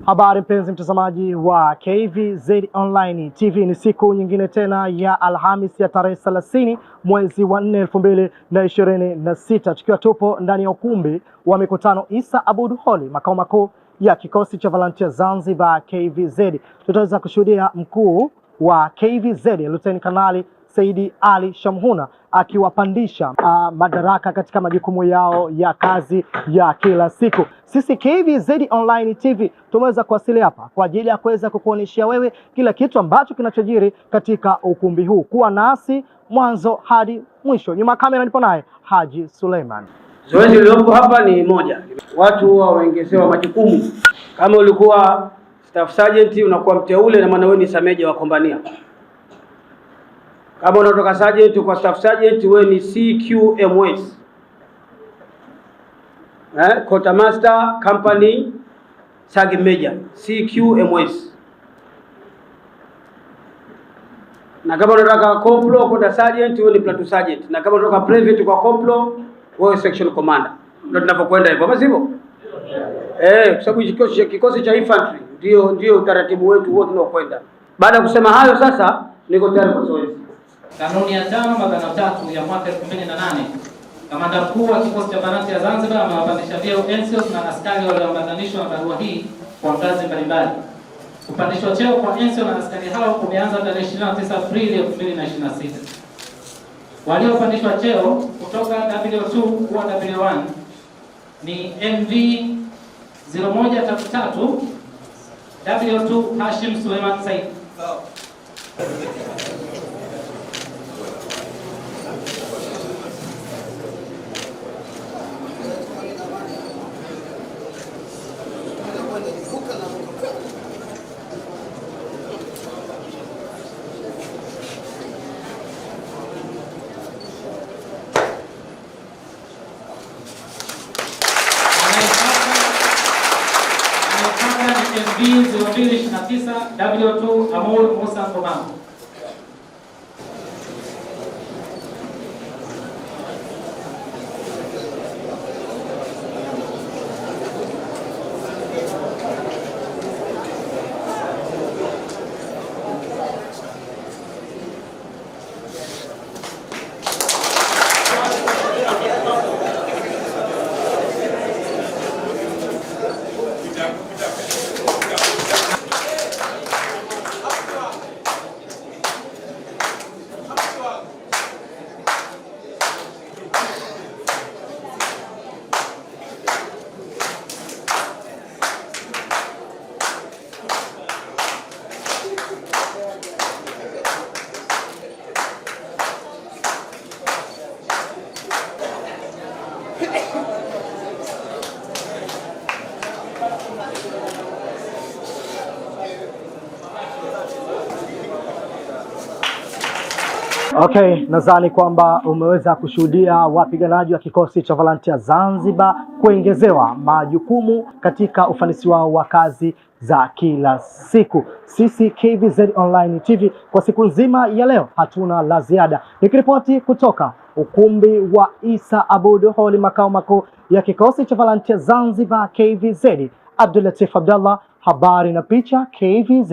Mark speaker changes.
Speaker 1: Habari mpenzi mtazamaji wa KVZ Online TV, ni siku nyingine tena ya Alhamisi ya tarehe 30 mwezi wa 4 2026, tukiwa tupo ndani ya ukumbi wa mikutano Issa Aboud Hall, makao makuu ya kikosi cha Volunteer Zanzibar KVZ. Tutaweza kushuhudia mkuu wa KVZ Luteni Kanali Saidi Ali Shamhuna akiwapandisha madaraka katika majukumu yao ya kazi ya kila siku. Sisi KVZ Online TV tumeweza kuwasili hapa kwa ajili ya kuweza kukuonyesha wewe kila kitu ambacho kinachojiri katika ukumbi huu. Kuwa nasi mwanzo hadi mwisho. Nyuma kamera nipo naye Haji Suleiman.
Speaker 2: Zoezi lililopo hapa ni moja, watu waongezewa majukumu. Kama ulikuwa staff sergeant unakuwa mteule, na maana wewe ni sameja wa kompania. Kama unatoka sergeant kwa staff sergeant, wewe ni CQMS, quartermaster company sergeant major, CQMS. Na kama unatoka koplo kwa sergeant, wewe ni platoon sergeant. Na kama unatoka private kwa koplo, wewe section commander. Ndio tunapokwenda hivyo, basi hivyo. Kwa sababu kikosi cha infantry ndio utaratibu wetu wote tunaokwenda. Baada ya kusema hayo, sasa niko tayari kwa zoezi.
Speaker 3: Kanuni ya 5/3 ya mwaka 2008, kamanda mkuu wa kikosi cha Volunteer Zanzibar amewapandisha vyeo NCOs na askari walioambatanishwa na barua hii kwa ngazi mbalimbali. Kupandishwa cheo kwa NCO na askari hao kumeanza tarehe 29 Aprili 2026. Waliopandishwa cheo kutoka W2 kuwa W1 ni MV 0133 W2 Hashim Suleiman Said. MV 0229 W2 Amur Musa Komando.
Speaker 1: Okay, nadhani kwamba umeweza kushuhudia wapiganaji wa kikosi cha Volunteer Zanzibar kuongezewa majukumu katika ufanisi wao wa kazi za kila siku. Sisi KVZ Online TV kwa siku nzima ya leo hatuna la ziada. Nikiripoti kutoka ukumbi wa Issa Aboud Hall, makao makuu ya kikosi cha Volunteer Zanzibar KVZ, Abdulatif Abdallah, habari na picha KVZ.